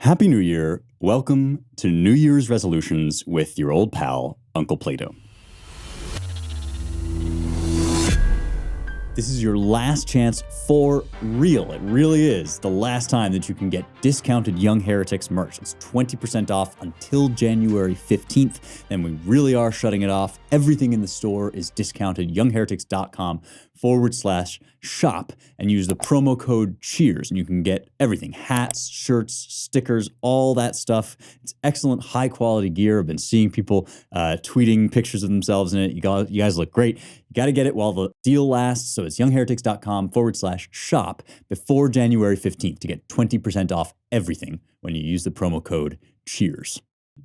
Happy New Year. Welcome to New Year's Resolutions with your old pal, Uncle Plato. This is your last chance for real. It really is the last time that you can get discounted Young Heretics merch. It's 20% off until January 15th. Then we really are shutting it off. Everything in the store is discounted. youngheretics.com/shop and use the promo code CHEERS and you can get everything. Hats, shirts, stickers, all that stuff. It's excellent, high quality gear. I've been seeing people tweeting pictures of themselves in it. You guys look great. You got to get it while the deal lasts. So it's youngheretics.com/shop before January 15th to get 20% off everything when you use the promo code CHEERS.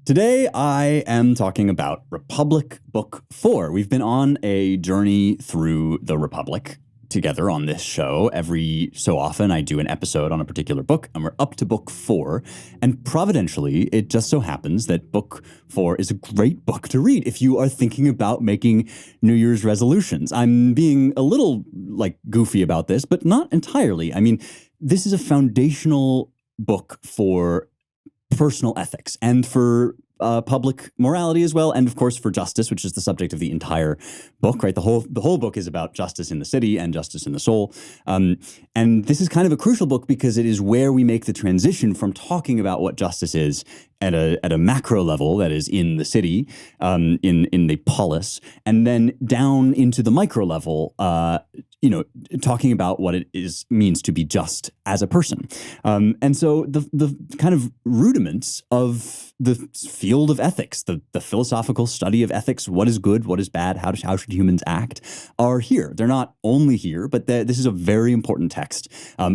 Today, I am talking about Republic Book 4. We've been on a journey through the Republic together on this show. Every so often, I do an episode on a particular book, and we're up to Book 4. And providentially, it just so happens that Book 4 is a great book to read if you are thinking about making New Year's resolutions. I'm being a little, goofy about this, but not entirely. I mean, this is a foundational book for personal ethics and for public morality as well, and of course for justice, which is the subject of the entire book, right? The whole book is about justice in the city and justice in the soul. And this is kind of a crucial book because it is where we make the transition from talking about what justice is at a macro level, that is in the city, in the polis, and then down into the micro level, talking about what it means to be just as a person. And so the kind of rudiments of the field of ethics, the philosophical study of ethics, what is good, what is bad, how should humans act, are here. They're not only here, but this is a very important text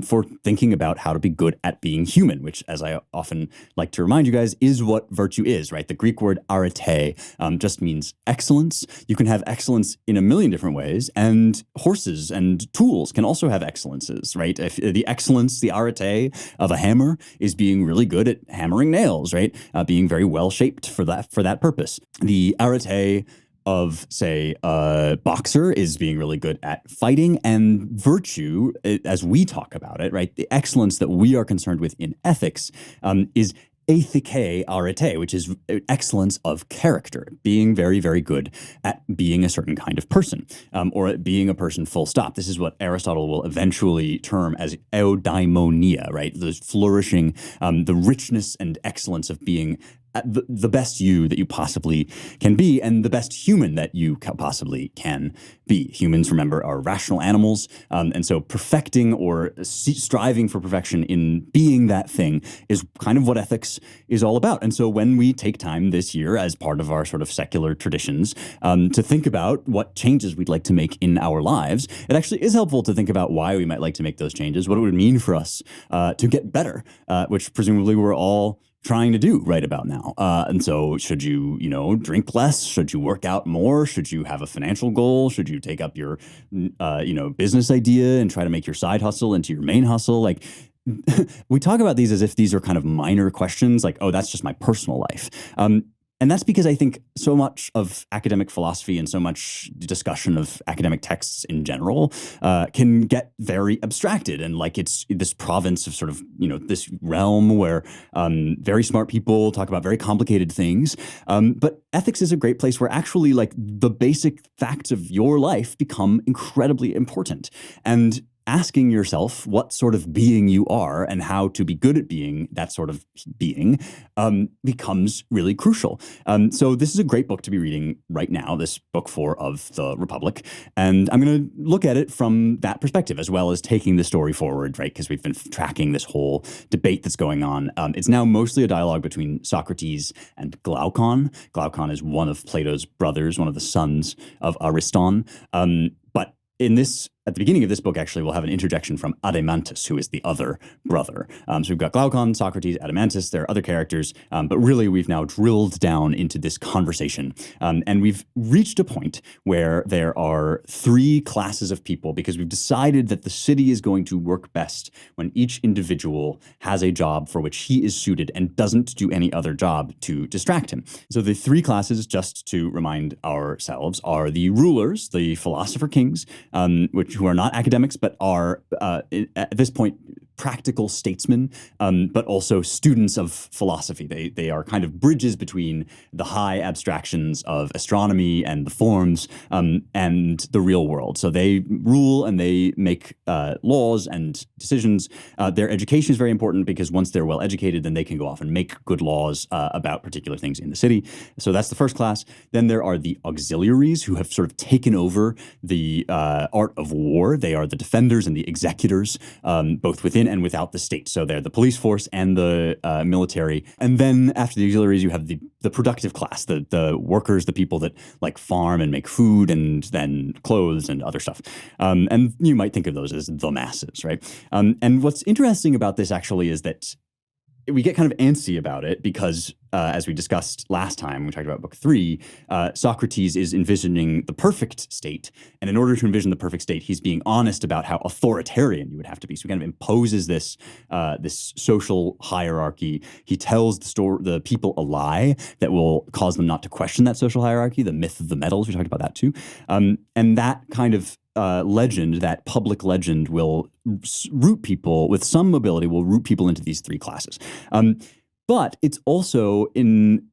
for thinking about how to be good at being human, which, as I often like to remind you guys, is what virtue is, right? The Greek word arete just means excellence. You can have excellence in a million different ways, and horses and tools can also have excellences, right? If the excellence, the arete of a hammer is being really good at hammering nails, right? Being very well shaped for that purpose. The arete of, say, a boxer is being really good at fighting, and virtue, as we talk about it, right? The excellence that we are concerned with in ethics is ethike arete, which is excellence of character, being very, very good at being a certain kind of person, or at being a person full stop. This is what Aristotle will eventually term as eudaimonia, right? The flourishing, the richness and excellence of being the best you that you possibly can be, and the best human that you possibly can be. Humans, remember, are rational animals, and so perfecting or striving for perfection in being that thing is kind of what ethics is all about. And so when we take time this year as part of our sort of secular traditions to think about what changes we'd like to make in our lives, it actually is helpful to think about why we might like to make those changes, what it would mean for us to get better, which presumably we're all trying to do right about now. And so should you, drink less? Should you work out more? Should you have a financial goal? Should you take up your, business idea and try to make your side hustle into your main hustle? We talk about these as if these are kind of minor questions, like, oh, that's just my personal life. And that's because I think so much of academic philosophy and so much discussion of academic texts in general can get very abstracted, and it's this province of sort of, this realm where very smart people talk about very complicated things. But ethics is a great place where actually the basic facts of your life become incredibly important. And asking yourself what sort of being you are and how to be good at being that sort of being becomes really crucial. So this is a great book to be reading right now, this Book 4 of the Republic. And I'm going to look at it from that perspective, as well as taking the story forward, right? Because we've been tracking this whole debate that's going on. It's now mostly a dialogue between Socrates and Glaucon. Glaucon is one of Plato's brothers, one of the sons of Ariston. But in this, at the beginning of this book, actually, we'll have an interjection from Adeimantus, who is the other brother. So we've got Glaucon, Socrates, Adeimantus. There are other characters, but really we've now drilled down into this conversation. And we've reached a point where there are three classes of people, because we've decided that the city is going to work best when each individual has a job for which he is suited and doesn't do any other job to distract him. So the three classes, just to remind ourselves, are the rulers, the philosopher kings, who are not academics, but are at this point practical statesmen, but also students of philosophy. They are kind of bridges between the high abstractions of astronomy and the forms and the real world. So they rule and they make laws and decisions. Their education is very important because once they're well educated, then they can go off and make good laws about particular things in the city. So that's the first class. Then there are the auxiliaries who have sort of taken over the art of war. They are the defenders and the executors, both within and without the state. So they're the police force and the military. And then after the auxiliaries, you have the productive class, the workers, the people that like farm and make food and then clothes and other stuff. And you might think of those as the masses, right? And what's interesting about this actually is that we get kind of antsy about it because, as we discussed last time, when we talked about book 3, Socrates is envisioning the perfect state. And in order to envision the perfect state, he's being honest about how authoritarian you would have to be. So he kind of imposes this social hierarchy. He tells the people a lie that will cause them not to question that social hierarchy, the myth of the metals. We talked about that too. And that kind of legend, that public legend, will root people with some mobility, will root people into these 3 classes. But it's also in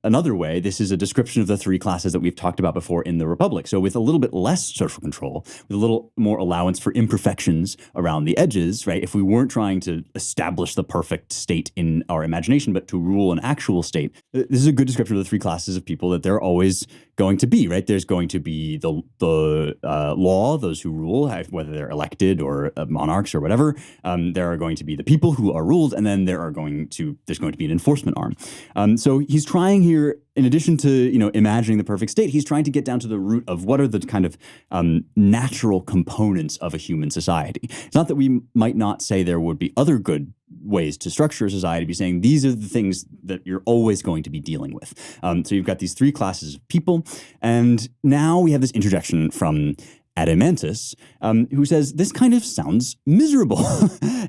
another way, this is a description of the 3 classes that we've talked about before in the Republic. So with a little bit less social control, with a little more allowance for imperfections around the edges, right? If we weren't trying to establish the perfect state in our imagination, but to rule an actual state, this is a good description of the 3 classes of people that they're always going to be, right? There's going to be the law, those who rule, whether they're elected or monarchs or whatever. There are going to be the people who are ruled, and then there's going to be an enforcement arm. So he's trying here, in addition to imagining the perfect state, he's trying to get down to the root of what are the kind of natural components of a human society. It's not that we might not say there would be other good ways to structure a society, be saying these are the things that you're always going to be dealing with. So you've got these 3 classes of people, and now we have this interjection from Adeimantus, who says this kind of sounds miserable.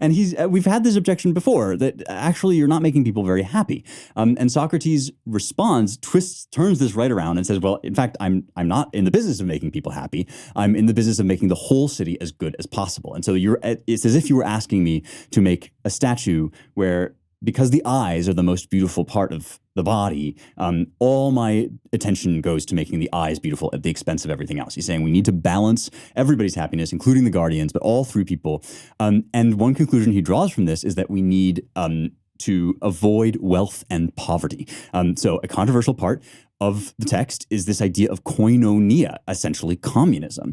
And we've had this objection before, that actually you're not making people very happy. And Socrates responds, turns this right around and says, well, in fact, I'm not in the business of making people happy. I'm in the business of making the whole city as good as possible. And so it's as if you were asking me to make a statue where, because the eyes are the most beautiful part of the body, all my attention goes to making the eyes beautiful at the expense of everything else. He's saying we need to balance everybody's happiness, including the guardians, but all 3 people. And one conclusion he draws from this is that we need to avoid wealth and poverty. So a controversial part of the text is this idea of koinonia, essentially communism,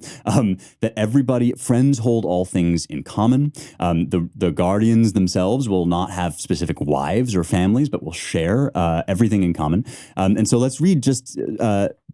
that friends hold all things in common. The guardians themselves will not have specific wives or families, but will share everything in common. And so let's read just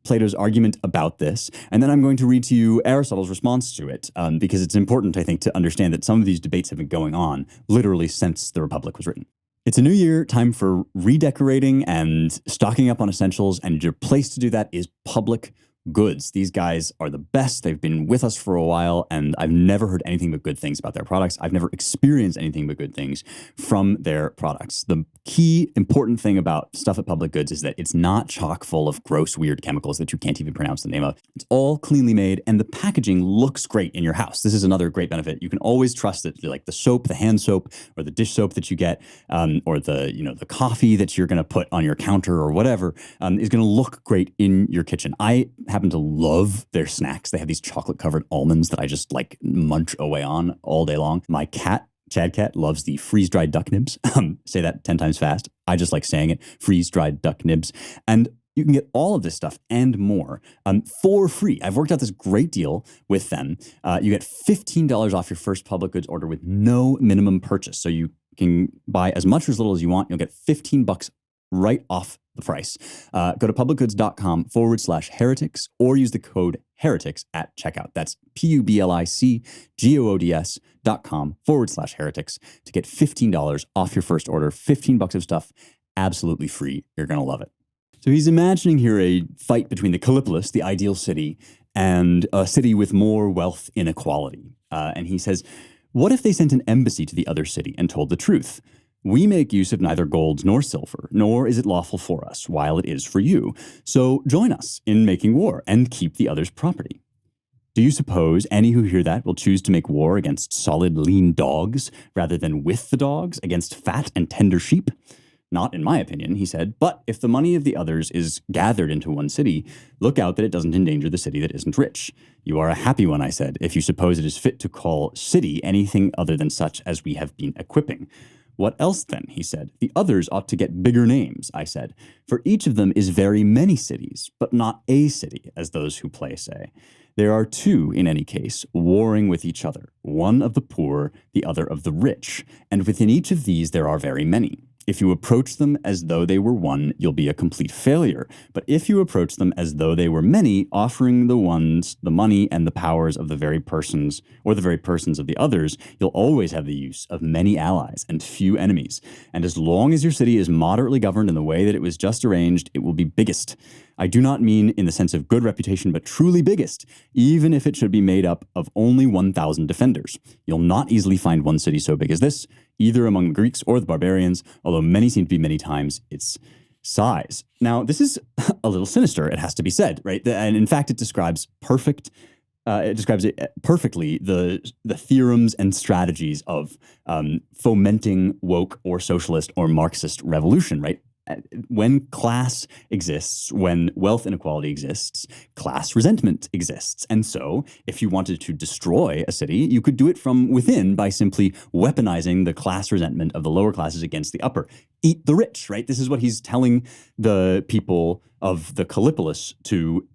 Plato's argument about this, and then I'm going to read to you Aristotle's response to it, because it's important, I think, to understand that some of these debates have been going on literally since the Republic was written. It's a new year, time for redecorating and stocking up on essentials, and your place to do that is public goods. These guys are the best. They've been with us for a while, and I've never heard anything but good things about their products. I've never experienced anything but good things from their products. The key important thing about stuff at Public Goods is that it's not chock full of gross, weird chemicals that you can't even pronounce the name of. It's all cleanly made, and the packaging looks great in your house. This is another great benefit. You can always trust that, like the soap, the hand soap, or the dish soap that you get, or the coffee that you're going to put on your counter or whatever, is going to look great in your kitchen. I happen to love their snacks. They have these chocolate-covered almonds that I just like munch away on all day long. My cat, Chad Cat, loves the freeze-dried duck nibs. Say that 10 times fast. I just like saying it. Freeze-dried duck nibs. And you can get all of this stuff and more for free. I've worked out this great deal with them. You get $15 off your first Public Goods order with no minimum purchase. So you can buy as much or as little as you want. You'll get $15 right off the price. Go to publicgoods.com/heretics or use the code heretics at checkout. That's publicgoods.com/heretics to get $15 off your first order. $15 of stuff, absolutely free. You're going to love it. So he's imagining here a fight between the Callipolis, the ideal city, and a city with more wealth inequality. And he says, what if they sent an embassy to the other city and told the truth? We make use of neither gold nor silver, nor is it lawful for us, while it is for you. So join us in making war and keep the other's property. Do you suppose any who hear that will choose to make war against solid, lean dogs rather than with the dogs against fat and tender sheep? Not in my opinion, he said, but if the money of the others is gathered into one city, look out that it doesn't endanger the city that isn't rich. You are a happy one, I said, if you suppose it is fit to call city anything other than such as we have been equipping. What else then, he said. The others ought to get bigger names, I said, for each of them is very many cities, but not a city, as those who play say. There are two, in any case, warring with each other, one of the poor, the other of the rich, and within each of these there are very many. If you approach them as though they were one, you'll be a complete failure. But if you approach them as though they were many, offering the ones the money and the powers of the very persons, or the very persons of the others, you'll always have the use of many allies and few enemies. And as long as your city is moderately governed in the way that it was just arranged, it will be biggest. I do not mean in the sense of good reputation, but truly biggest, even if it should be made up of only 1,000 defenders. You'll not easily find one city so big as this, either among the Greeks or the barbarians, although many seem to be many times its size. Now, this is a little sinister, it has to be said, right? And in fact, it describes perfectly the theorems and strategies of fomenting woke or socialist or Marxist revolution, right? When class exists, when wealth inequality exists, class resentment exists. And so if you wanted to destroy a city, you could do it from within by simply weaponizing the class resentment of the lower classes against the upper. Eat the rich, right? This is what he's telling the people of the Callipolis to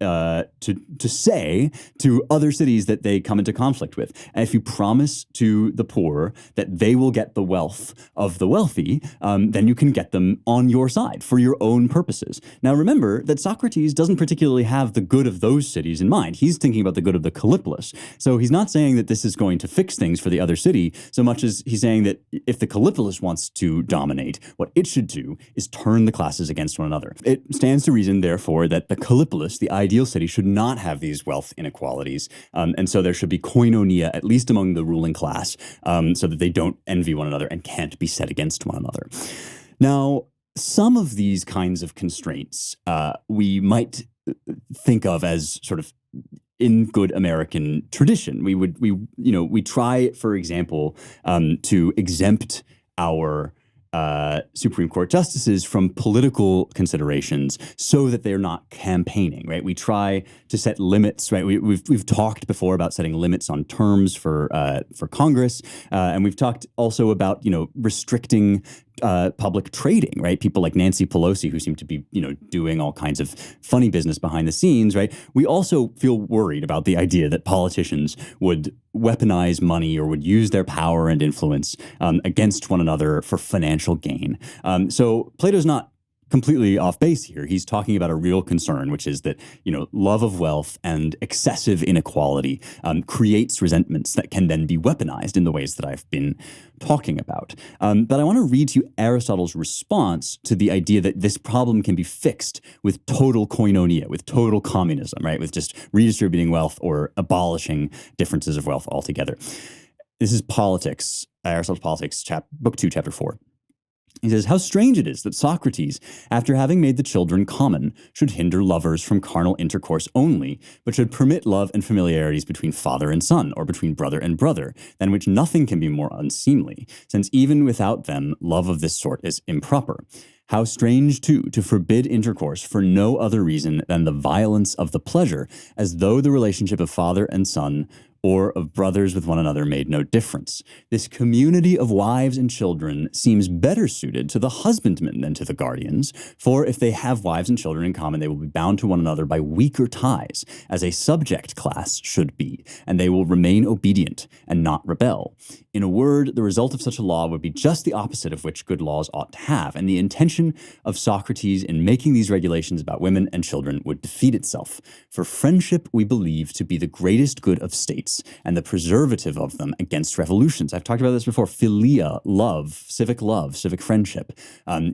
say to other cities that they come into conflict with. And if you promise to the poor that they will get the wealth of the wealthy, then you can get them on your side for your own purposes. Now remember that Socrates doesn't particularly have the good of those cities in mind. He's thinking about the good of the Callipolis. So he's not saying that this is going to fix things for the other city so much as he's saying that if the Callipolis wants to dominate, what it should do is turn the classes against one another. It stands to reason, therefore, that the Callipolis, the ideal city, should not have these wealth inequalities. And so there should be koinonia, at least among the ruling class, so that they don't envy one another and can't be set against one another. Now, some of these kinds of constraints we might think of as sort of in good American tradition. We try, for example, to exempt our Supreme Court justices from political considerations so that they're not campaigning, right? We try to set limits, right? We've talked before about setting limits on terms for Congress, and we've talked also about restricting public trading, right? People like Nancy Pelosi, who seem to be, doing all kinds of funny business behind the scenes, right? We also feel worried about the idea that politicians would weaponize money or would use their power and influence against one another for financial gain. So Plato's not completely off base here. He's talking about a real concern, which is that, love of wealth and excessive inequality creates resentments that can then be weaponized in the ways that I've been talking about. But I want to read to you Aristotle's response to the idea that this problem can be fixed with total koinonia, with total communism, right? With just redistributing wealth or abolishing differences of wealth altogether. This is Politics, Aristotle's Politics, Book 2, Chapter 4. He says, how strange it is that Socrates, after having made the children common, should hinder lovers from carnal intercourse only, but should permit love and familiarities between father and son, or between brother and brother, than which nothing can be more unseemly, since even without them, love of this sort is improper. How strange, too, to forbid intercourse for no other reason than the violence of the pleasure, as though the relationship of father and son or of brothers with one another made no difference. This community of wives and children seems better suited to the husbandmen than to the guardians, for if they have wives and children in common, they will be bound to one another by weaker ties, as a subject class should be, and they will remain obedient and not rebel. In a word, the result of such a law would be just the opposite of which good laws ought to have, and the intention of Socrates in making these regulations about women and children would defeat itself. For friendship we believe to be the greatest good of states, states and the preservative of them against revolutions. I've talked about this before. Philia, love, civic friendship,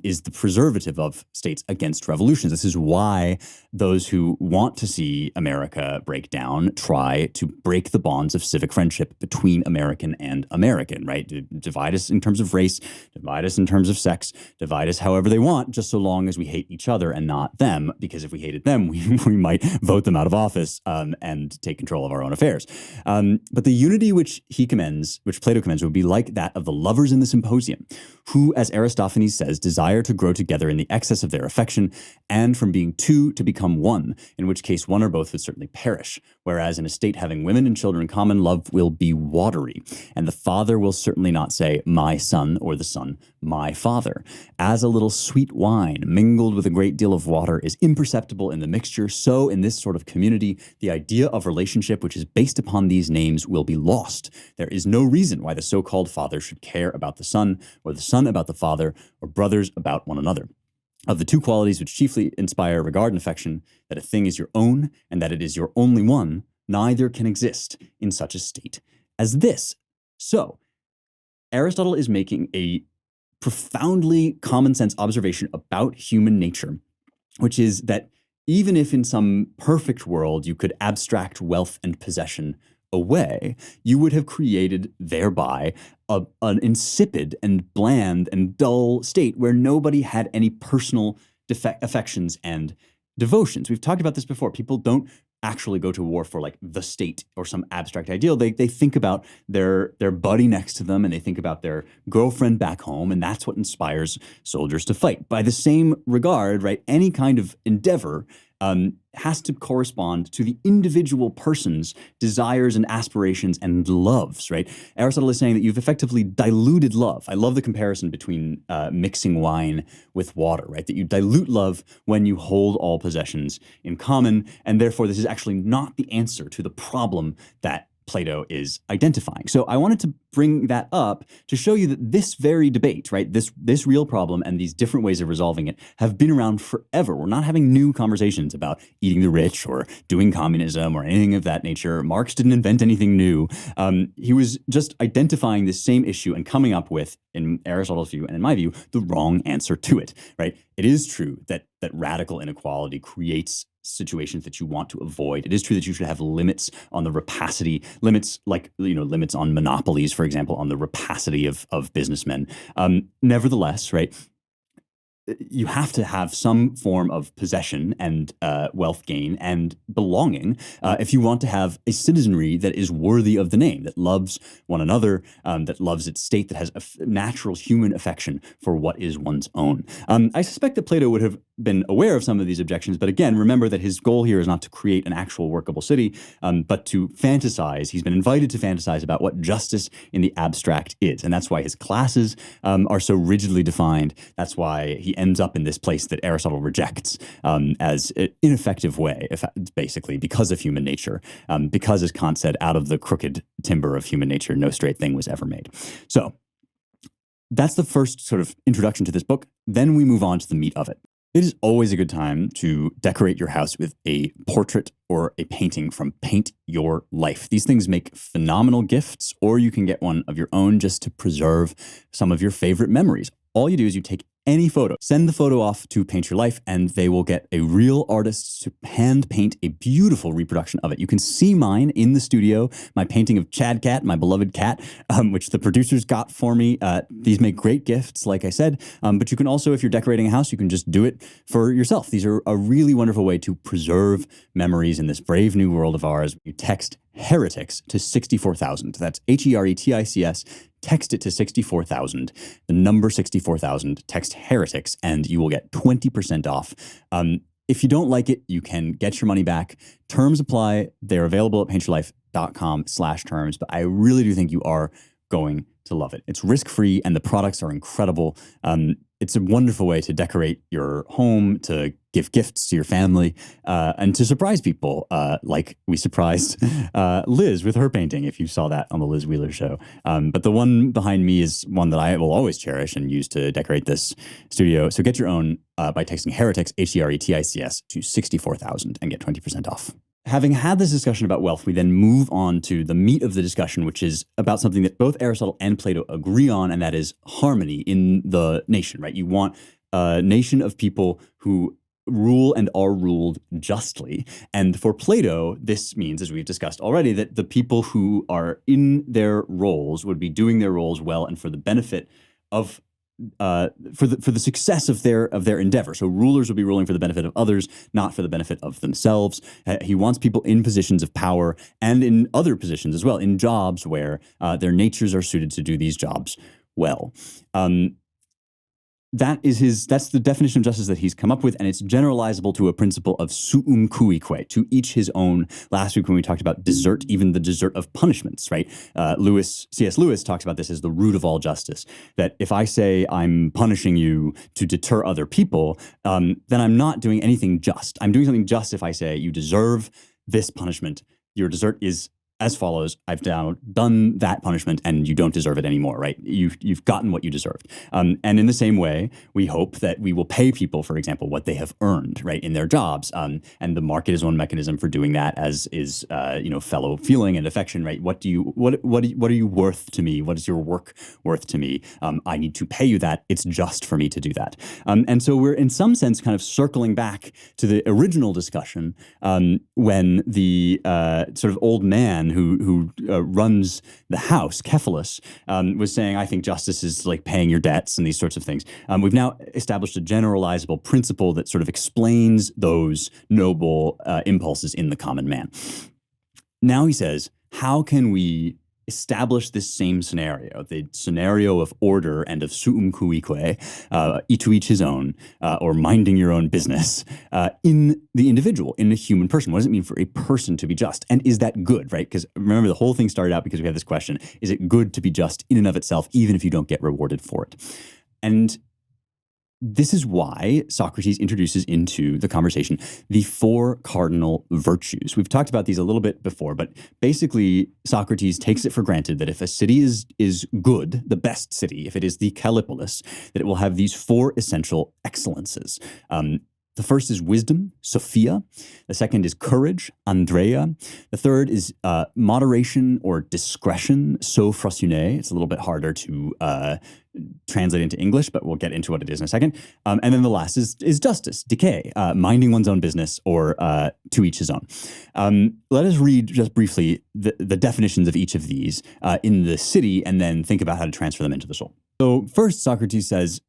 is the preservative of states against revolutions. This is why those who want to see America break down try to break the bonds of civic friendship between American and American, right? Divide us in terms of race, divide us in terms of sex, divide us however they want, just so long as we hate each other and not them, because if we hated them, we might vote them out of office and take control of our own affairs. But the unity which Plato commends, would be like that of the lovers in the symposium, who, as Aristophanes says, desire to grow together in the excess of their affection, and from being two to become one, in which case one or both would certainly perish. Whereas in a state having women and children in common, love will be watery, and the father will certainly not say, my son, or the son, my father. As a little sweet wine mingled with a great deal of water is imperceptible in the mixture, so in this sort of community, the idea of relationship which is based upon these names will be lost. There is no reason why the so-called father should care about the son, or the son about the father, or brothers about one another. Of the two qualities which chiefly inspire regard and affection, that a thing is your own and that it is your only one, neither can exist in such a state as this. So, Aristotle is making a profoundly common sense observation about human nature, which is that even if in some perfect world you could abstract wealth and possession away, you would have created thereby an insipid and bland and dull state where nobody had any personal affections and devotions. We've talked about this before. People don't actually go to war for like the state or some abstract ideal. They think about their buddy next to them, and they think about their girlfriend back home, and that's what inspires soldiers to fight. By the same regard, right, any kind of endeavor has to correspond to the individual person's desires and aspirations and loves, right? Aristotle is saying that you've effectively diluted love. I love the comparison between mixing wine with water, right? That you dilute love when you hold all possessions in common, and therefore this is actually not the answer to the problem that Plato is identifying. So I wanted to bring that up to show you that this very debate, right, this real problem and these different ways of resolving it have been around forever. We're not having new conversations about eating the rich or doing communism or anything of that nature. Marx didn't invent anything new. He was just identifying this same issue and coming up with, in Aristotle's view and in my view, the wrong answer to it, right? It is true that radical inequality creates situations that you want to avoid. It is true that you should have limits on the rapacity, limits on monopolies, for example, on the rapacity of businessmen. Nevertheless, right, you have to have some form of possession and wealth gain and belonging if you want to have a citizenry that is worthy of the name, that loves one another, that loves its state, that has a natural human affection for what is one's own. I suspect that Plato would have been aware of some of these objections, but again, remember that his goal here is not to create an actual workable city, but to fantasize. He's been invited to fantasize about what justice in the abstract is, and that's why his classes are so rigidly defined. That's why he ends up in this place that Aristotle rejects as an ineffective way, basically, because of human nature. Because, as Kant said, out of the crooked timber of human nature, no straight thing was ever made. So that's the first sort of introduction to this book. Then we move on to the meat of it. It is always a good time to decorate your house with a portrait or a painting from Paint Your Life. These things make phenomenal gifts, or you can get one of your own just to preserve some of your favorite memories. All you do is you take any photo, send the photo off to Paint Your Life, and they will get a real artist to hand paint a beautiful reproduction of it. You can see mine in the studio, my painting of Chad Cat, my beloved cat, which the producers got for me. These make great gifts, like I said, but you can also, if you're decorating a house, you can just do it for yourself. These are a really wonderful way to preserve memories in this brave new world of ours. You text Heretics to 64,000. That's HERETICS. Text it to 64,000, the number 64,000, text Heretics, and you will get 20% off. If you don't like it, you can get your money back. Terms apply. They're available at paintyourlife.com/terms, but I really do think you are going to love it. It's risk-free and the products are incredible. It's a wonderful way to decorate your home, to give gifts to your family, and to surprise people, like we surprised Liz with her painting, if you saw that on the Liz Wheeler show. But the one behind me is one that I will always cherish and use to decorate this studio. So get your own by texting Heretics, HERETICS, to 64,000 and get 20% off. Having had this discussion about wealth, we then move on to the meat of the discussion, which is about something that both Aristotle and Plato agree on, and that is harmony in the nation, right? You want a nation of people who rule and are ruled justly. And for Plato, this means, as we've discussed already, that the people who are in their roles would be doing their roles well and for the benefit of for the success of their endeavor. So rulers will be ruling for the benefit of others, not for the benefit of themselves. He wants people in positions of power and in other positions as well, in jobs where their natures are suited to do these jobs well. That's the definition of justice that he's come up with, and it's generalizable to a principle of suum cuique, to each his own. Last week when we talked about desert, even the desert of punishments, right? C.S. Lewis talks about this as the root of all justice, that if I say I'm punishing you to deter other people, then I'm not doing anything just. I'm doing something just if I say you deserve this punishment. Your desert is as follows: I've now done that punishment and you don't deserve it anymore, right? You've gotten what you deserved. And in the same way, we hope that we will pay people, for example, what they have earned, right, in their jobs. And the market is one mechanism for doing that, as is fellow feeling and affection, right? What are you worth to me? What is your work worth to me? I need to pay you that. It's just for me to do that. And so we're in some sense kind of circling back to the original discussion when the sort of old man who runs the house, Cephalus, was saying, I think justice is like paying your debts and these sorts of things. We've now established a generalizable principle that sort of explains those noble impulses in the common man. Now he says, how can we establish this same scenario, the scenario of order and of suum cuique, to each his own, or minding your own business, in the individual, in the human person? What does it mean for a person to be just? And is that good, right? Because remember, the whole thing started out because we had this question: is it good to be just in and of itself, even if you don't get rewarded for it? And this is why Socrates introduces into the conversation the four cardinal virtues. We've talked about these a little bit before, but basically Socrates takes it for granted that if a city is good, the best city, if it is the Callipolis, that it will have these four essential excellences. The first is wisdom, Sophia. The second is courage, Andrea. The third is moderation or discretion, Sophrosune. It's a little bit harder to translate into English, but we'll get into what it is in a second. And then the last is justice, decay, minding one's own business, or to each his own. Let us read just briefly the definitions of each of these in the city, and then think about how to transfer them into the soul. So first, Socrates says,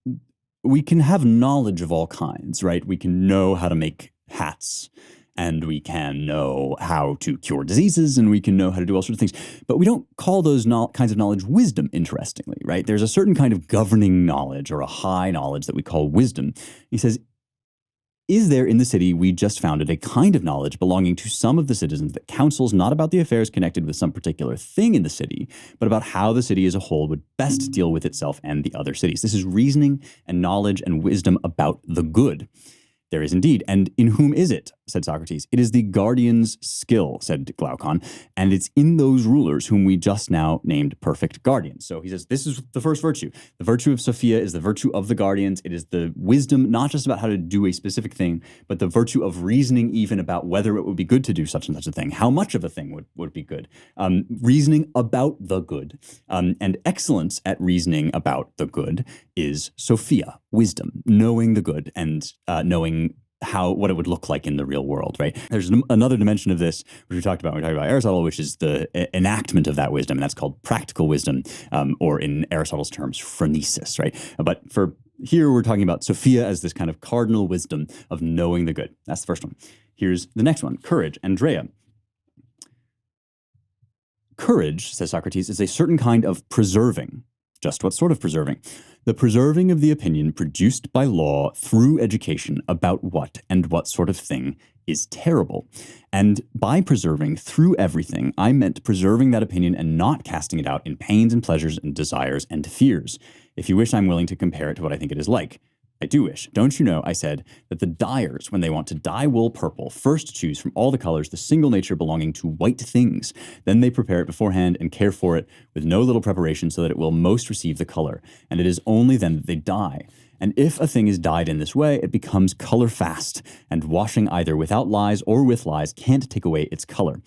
we can have knowledge of all kinds, right? We can know how to make hats, and we can know how to cure diseases, and we can know how to do all sorts of things. But we don't call those kinds of knowledge wisdom, interestingly, right? There's a certain kind of governing knowledge, or a high knowledge, that we call wisdom. He says, is there in the city we just founded a kind of knowledge belonging to some of the citizens that counsels not about the affairs connected with some particular thing in the city, but about how the city as a whole would best deal with itself and the other cities? This is reasoning and knowledge and wisdom about the good. There is indeed. And in whom is it? Said Socrates. It is the guardian's skill, said Glaucon, and it's in those rulers whom we just now named perfect guardians. So he says, this is the first virtue. The virtue of Sophia is the virtue of the guardians. It is the wisdom, not just about how to do a specific thing, but the virtue of reasoning even about whether it would be good to do such and such a thing, how much of a thing would be good. Reasoning about the good. And excellence at reasoning about the good is Sophia, wisdom, knowing the good and knowing what it would look like in the real world, right? There's another dimension of this, which we talked about when we talked about Aristotle, which is the enactment of that wisdom, and that's called practical wisdom, or in Aristotle's terms, phronesis, right? But for here, we're talking about Sophia as this kind of cardinal wisdom of knowing the good. That's the first one. Here's the next one, courage, Andrea. Courage, says Socrates, is a certain kind of preserving. Just what sort of preserving? The preserving of the opinion produced by law through education about what and what sort of thing is terrible. And by preserving through everything, I meant preserving that opinion and not casting it out in pains and pleasures and desires and fears. If you wish, I'm willing to compare it to what I think it is like. I do wish. Don't you know, I said, that the dyers, when they want to dye wool purple, first choose from all the colors the single nature belonging to white things. Then they prepare it beforehand and care for it with no little preparation so that it will most receive the color. And it is only then that they dye. And if a thing is dyed in this way, it becomes color fast, and washing either without lies or with lies can't take away its color.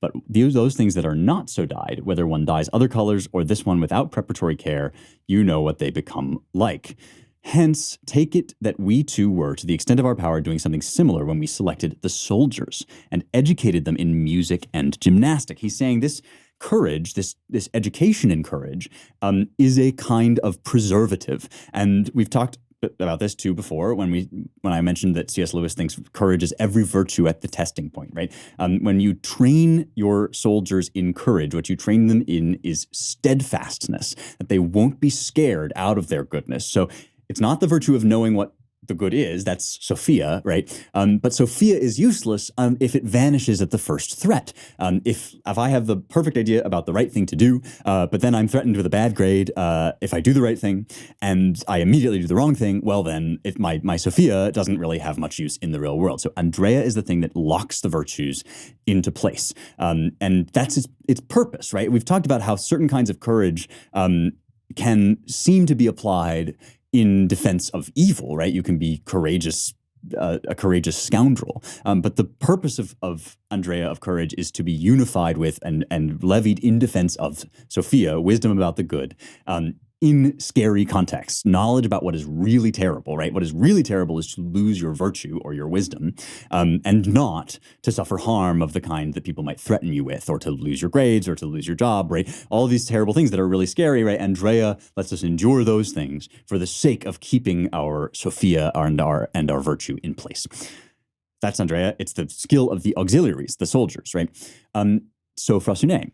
But those things that are not so dyed, whether one dyes other colors or this one without preparatory care, you know what they become like. Hence, take it that we too were, to the extent of our power, doing something similar when we selected the soldiers and educated them in music and gymnastic. He's saying this courage, this education in courage, is a kind of preservative. And we've talked about this too before when I mentioned that C.S. Lewis thinks courage is every virtue at the testing point, right? When you train your soldiers in courage, what you train them in is steadfastness, that they won't be scared out of their goodness. So it's not the virtue of knowing what the good is, that's Sophia, right? But Sophia is useless if it vanishes at the first threat. If I have the perfect idea about the right thing to do, but then I'm threatened with a bad grade, if I do the right thing and I immediately do the wrong thing, well then my Sophia doesn't really have much use in the real world. So Andrea is the thing that locks the virtues into place. And that's its purpose, right? We've talked about how certain kinds of courage can seem to be applied in defense of evil, right? You can be courageous, a courageous scoundrel. But the purpose of Andrea of courage is to be unified with and levied in defense of Sophia, wisdom about the good, in scary contexts, knowledge about what is really terrible, right? What is really terrible is to lose your virtue or your wisdom, and not to suffer harm of the kind that people might threaten you with, or to lose your grades, or to lose your job, right? All these terrible things that are really scary, right? Andrea lets us endure those things for the sake of keeping our Sophia and our virtue in place. That's Andrea. It's the skill of the auxiliaries, the soldiers, right? So Frosune.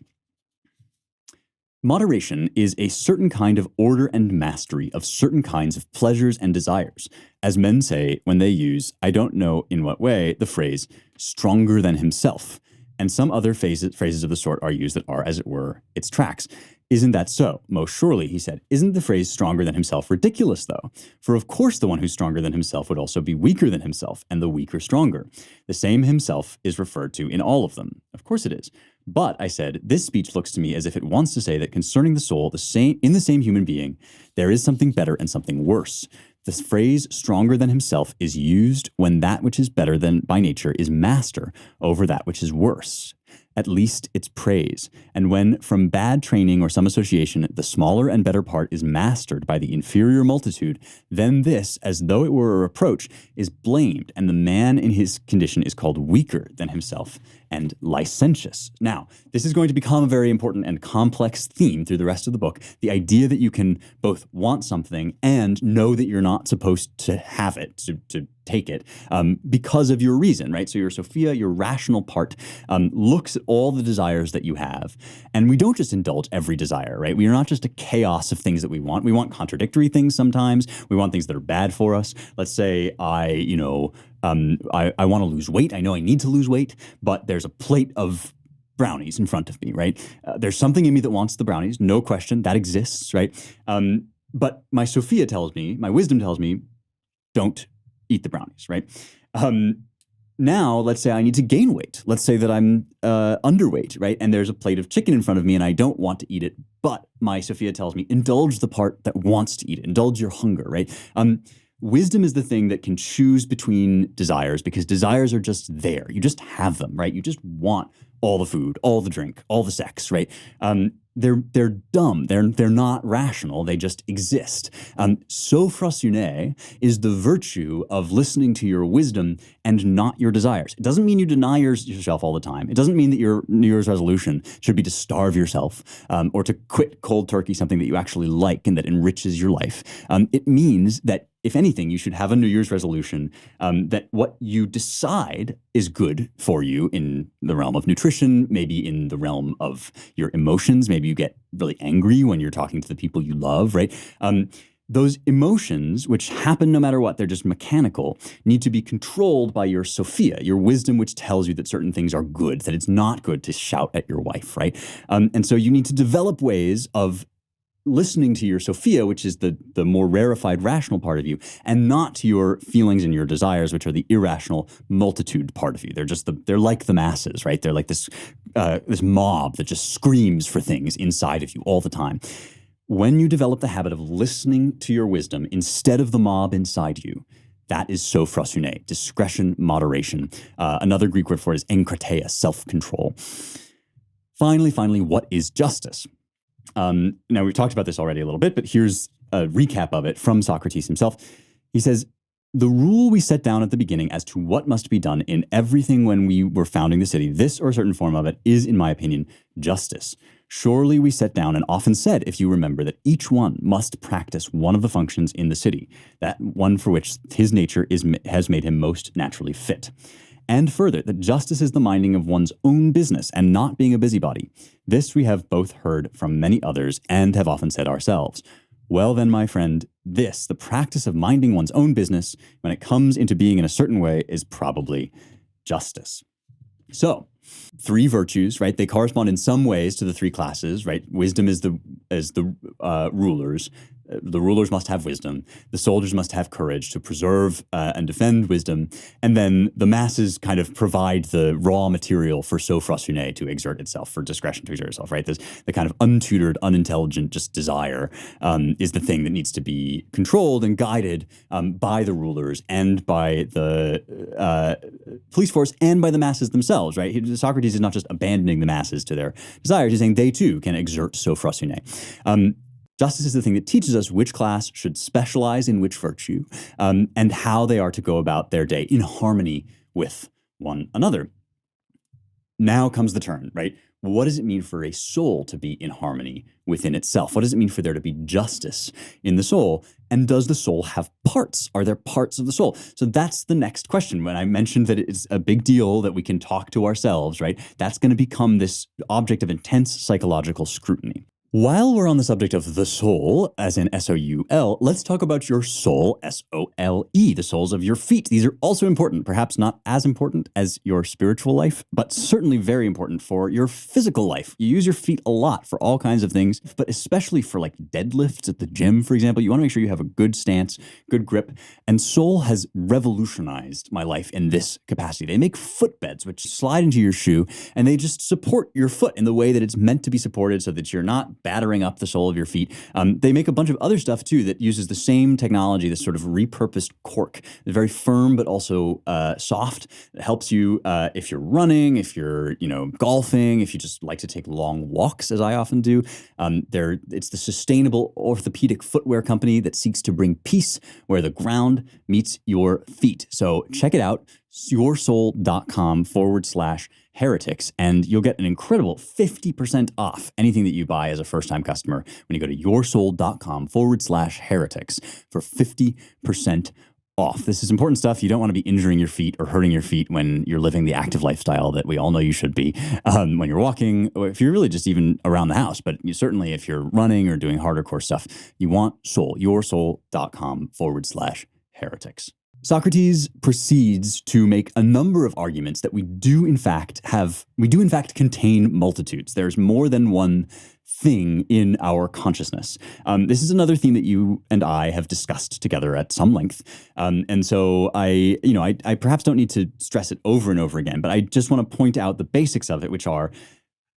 Moderation is a certain kind of order and mastery of certain kinds of pleasures and desires, as men say when they use, I don't know in what way, the phrase stronger than himself, and some other phrases of the sort are used that are, as it were, its tracks. Isn't that so? Most surely, he said. Isn't the phrase stronger than himself ridiculous, though? For of course the one who's stronger than himself would also be weaker than himself, and the weaker stronger. The same himself is referred to in all of them. Of course it is. But, I said, this speech looks to me as if it wants to say that concerning the soul, in the same human being, there is something better and something worse. The phrase stronger than himself is used when that which is better than by nature is master over that which is worse. At least it's praise. And when from bad training or some association, the smaller and better part is mastered by the inferior multitude, then this, as though it were a reproach, is blamed, and the man in his condition is called weaker than himself and licentious. Now, this is going to become a very important and complex theme through the rest of the book. The idea that you can both want something and know that you're not supposed to have it, to take it, because of your reason, right? So your Sophia, your rational part, looks at all the desires that you have. And we don't just indulge every desire, right? We are not just a chaos of things that we want. We want contradictory things sometimes. We want things that are bad for us. Let's say I want to lose weight. I know I need to lose weight, but there's a plate of brownies in front of me, right? There's something in me that wants the brownies, no question, that exists, right? But my Sophia tells me, my wisdom tells me, don't eat the brownies, right? Now, let's say I need to gain weight. Let's say that I'm underweight, right? And there's a plate of chicken in front of me and I don't want to eat it, but my Sophia tells me, indulge the part that wants to eat it, indulge your hunger, right? Wisdom is the thing that can choose between desires, because desires are just there. You just have them, right? You just want all the food, all the drink, all the sex, right? They're dumb. They're not rational. They just exist. Sophrosyne is the virtue of listening to your wisdom and not your desires. It doesn't mean you deny yourself all the time. It doesn't mean that your New Year's resolution should be to starve yourself, or to quit cold turkey, something that you actually like and that enriches your life. It means that, if anything, you should have a New Year's resolution that what you decide is good for you in the realm of nutrition, maybe in the realm of your emotions. Maybe you get really angry when you're talking to the people you love, right? Those emotions, which happen no matter what, they're just mechanical, need to be controlled by your Sophia, your wisdom, which tells you that certain things are good, that it's not good to shout at your wife, right? And so you need to develop ways of listening to your Sophia, which is the more rarefied, rational part of you, and not to your feelings and your desires, which are the irrational multitude part of you. They're like the masses, right? They're like this mob that just screams for things inside of you all the time. When you develop the habit of listening to your wisdom instead of the mob inside you, that is sophrosune, discretion, moderation. Another Greek word for it is enkrateia, self-control. Finally, what is justice? Now, we've talked about this already a little bit, but here's a recap of it from Socrates himself. He says, the rule we set down at the beginning as to what must be done in everything when we were founding the city, this or a certain form of it, is, in my opinion, justice. Surely we set down and often said, if you remember, that each one must practice one of the functions in the city, that one for which his nature has made him most naturally fit. And further, that justice is the minding of one's own business and not being a busybody. This we have both heard from many others and have often said ourselves. Well then, my friend, this, the practice of minding one's own business when it comes into being in a certain way, is probably justice. So, three virtues, right? They correspond in some ways to the three classes, right? Wisdom is the rulers. The rulers must have wisdom. The soldiers must have courage to preserve and defend wisdom. And then the masses kind of provide the raw material for sophrosune to exert itself, for discretion to exert itself, right? The kind of untutored, unintelligent, just desire is the thing that needs to be controlled and guided by the rulers and by the police force and by the masses themselves, right? Socrates is not just abandoning the masses to their desires. He's saying they too can exert sophrosune. Justice is the thing that teaches us which class should specialize in which virtue and how they are to go about their day in harmony with one another. Now comes the turn, right? What does it mean for a soul to be in harmony within itself? What does it mean for there to be justice in the soul? And does the soul have parts? Are there parts of the soul? So that's the next question. When I mentioned that it's a big deal that we can talk to ourselves, right? That's going to become this object of intense psychological scrutiny. While we're on the subject of the soul, as in S-O-U-L, let's talk about your soul, S-O-L-E, the soles of your feet. These are also important, perhaps not as important as your spiritual life, but certainly very important for your physical life. You use your feet a lot for all kinds of things, but especially for like deadlifts at the gym, for example. You want to make sure you have a good stance, good grip, and soul has revolutionized my life in this capacity. They make footbeds, which slide into your shoe, and they just support your foot in the way that it's meant to be supported so that you're not battering up the sole of your feet. They make a bunch of other stuff too that uses the same technology, this sort of repurposed cork. It's very firm but also soft. It helps you if you're running, if you're golfing, if you just like to take long walks, as I often do. It's the sustainable orthopedic footwear company that seeks to bring peace where the ground meets your feet. So check it out, yoursoul.com/heretics, and you'll get an incredible 50% off anything that you buy as a first-time customer when you go to yoursoul.com/heretics for 50% off. This is important stuff. You don't want to be injuring your feet or hurting your feet when you're living the active lifestyle that we all know you should be when you're walking, or if you're really just even around the house. But certainly if you're running or doing harder core stuff, you want soul, yoursoul.com/heretics. Socrates proceeds to make a number of arguments that we do in fact contain multitudes. There's more than one thing in our consciousness. This is another theme that you and I have discussed together at some length. And so I perhaps don't need to stress it over and over again, but I just want to point out the basics of it, which are,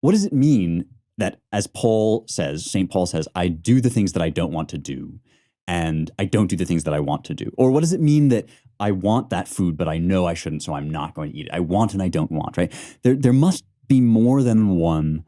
what does it mean that, as St. Paul says, I do the things that I don't want to do, and I don't do the things that I want to do? Or what does it mean that I want that food, but I know I shouldn't, so I'm not going to eat it? I want and I don't want, right? There must be more than one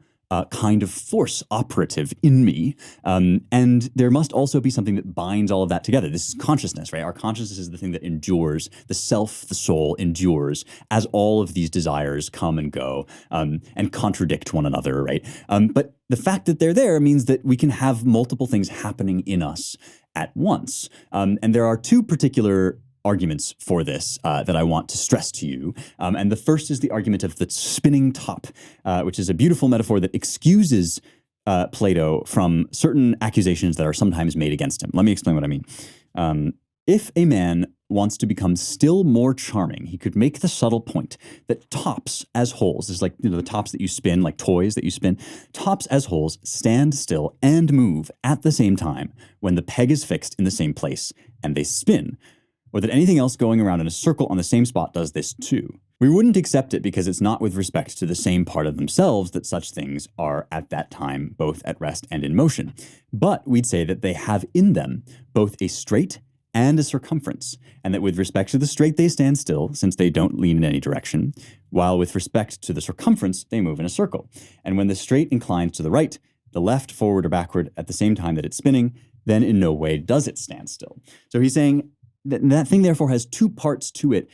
kind of force operative in me. And there must also be something that binds all of that together. This is consciousness, right? Our consciousness is the thing that endures, the self, the soul endures as all of these desires come and go and contradict one another, right? But the fact that they're there means that we can have multiple things happening in us at once. And there are two particular arguments for this that I want to stress to you. And the first is the argument of the spinning top, which is a beautiful metaphor that excuses Plato from certain accusations that are sometimes made against him. Let me explain what I mean. If a man wants to become still more charming, he could make the subtle point that tops as wholes, is like the tops that you spin, like toys that you spin, tops as wholes stand still and move at the same time when the peg is fixed in the same place and they spin. or that anything else going around in a circle on the same spot does this too. We wouldn't accept it because it's not with respect to the same part of themselves that such things are at that time both at rest and in motion. But we'd say that they have in them both a straight and a circumference, and that with respect to the straight they stand still, since they don't lean in any direction, while with respect to the circumference they move in a circle. And when the straight inclines to the right, the left, forward, or backward at the same time that it's spinning, then in no way does it stand still. So he's saying that thing therefore has two parts to it,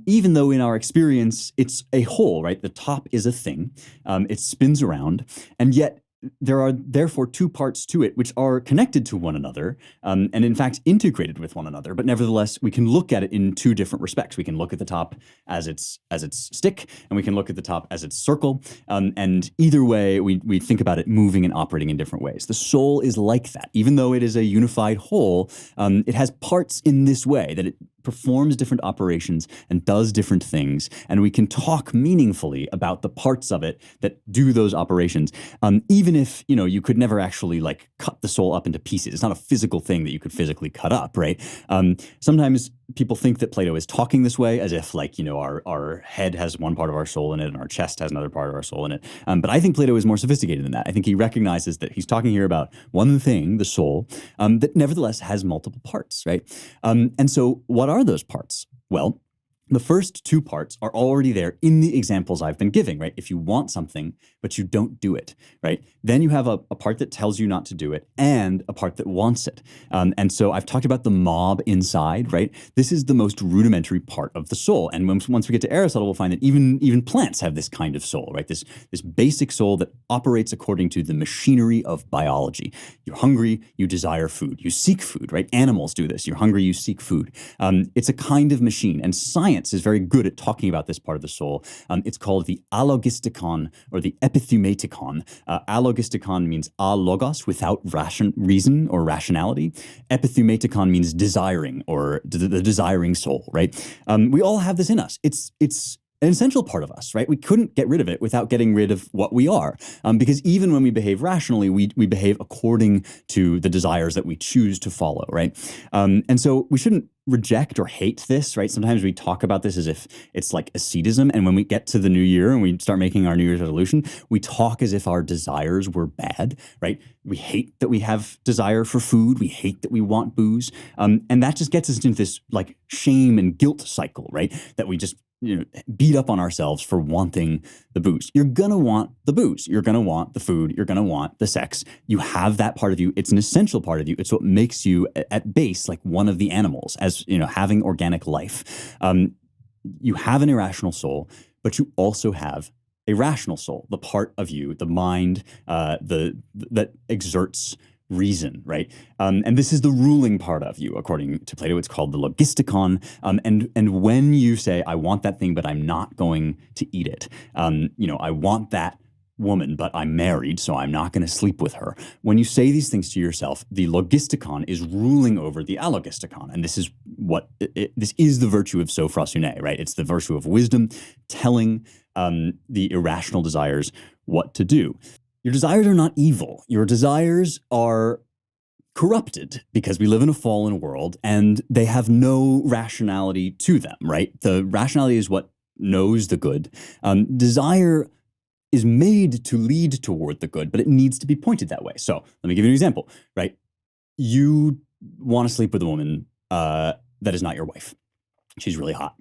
even though in our experience it's a whole, right? The top is a thing, it spins around, and yet there are therefore two parts to it which are connected to one another, and in fact integrated with one another. But nevertheless, we can look at it in two different respects. We can look at the top as its stick, and we can look at the top as its circle. And either way, we think about it moving and operating in different ways. The soul is like that. Even though it is a unified whole, it has parts in this way that it performs different operations and does different things, and we can talk meaningfully about the parts of it that do those operations, even if you could never actually like cut the soul up into pieces. It's not a physical thing that you could physically cut up, right? Sometimes people think that Plato is talking this way as if our head has one part of our soul in it and our chest has another part of our soul in it. But I think Plato is more sophisticated than that. I think he recognizes that he's talking here about one thing, the soul, that nevertheless has multiple parts, right? And so what are those parts? Well, the first two parts are already there in the examples I've been giving, right? If you want something, but you don't do it, right? Then you have a part that tells you not to do it and a part that wants it. And so I've talked about the mob inside, right? This is the most rudimentary part of the soul. And once we get to Aristotle, we'll find that even plants have this kind of soul, right? This basic soul that operates according to the machinery of biology. You're hungry, you desire food. You seek food, right? Animals do this. You're hungry, you seek food. It's a kind of machine. And science is very good at talking about this part of the soul. It's called the allogistikon or the epithumetikon. Allogistikon means alogos, without reason or rationality. Epithumetikon means desiring, or the desiring soul, right? We all have this in us. It's an essential part of us, right? We couldn't get rid of it without getting rid of what we are. Because even when we behave rationally, we behave according to the desires that we choose to follow, right? And so we shouldn't reject or hate this, right? Sometimes we talk about this as if it's like ascetism. And when we get to the new year and we start making our New Year's resolution, we talk as if our desires were bad, right? We hate that we have desire for food. We hate that we want booze. And that just gets us into this like shame and guilt cycle, right? That we just beat up on ourselves for wanting the booze. You're going to want the booze. You're going to want the food. You're going to want the sex. You have that part of you. It's an essential part of you. It's what makes you at base like one of the animals, as having organic life. You have an irrational soul, but you also have a rational soul, the part of you, the mind, that exerts reason, right? And this is the ruling part of you, according to Plato. It's called the logistikon. And when you say, I want that thing, but I'm not going to eat it, I want that woman, but I'm married, so I'm not going to sleep with her. When you say these things to yourself, the logistikon is ruling over the allogistikon. And this is this is the virtue of sophrosune, right? It's the virtue of wisdom, telling the irrational desires what to do. Your desires are not evil. Your desires are corrupted because we live in a fallen world and they have no rationality to them, right? The rationality is what knows the good. Desire is made to lead toward the good, but it needs to be pointed that way. So let me give you an example, right? You want to sleep with a woman that is not your wife. She's really hot.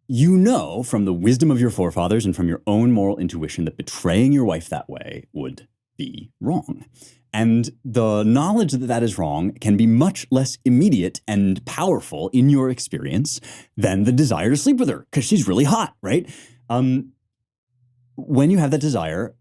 You know from the wisdom of your forefathers and from your own moral intuition that betraying your wife that way would be wrong. And the knowledge that that is wrong can be much less immediate and powerful in your experience than the desire to sleep with her because she's really hot, right? When you have that desire,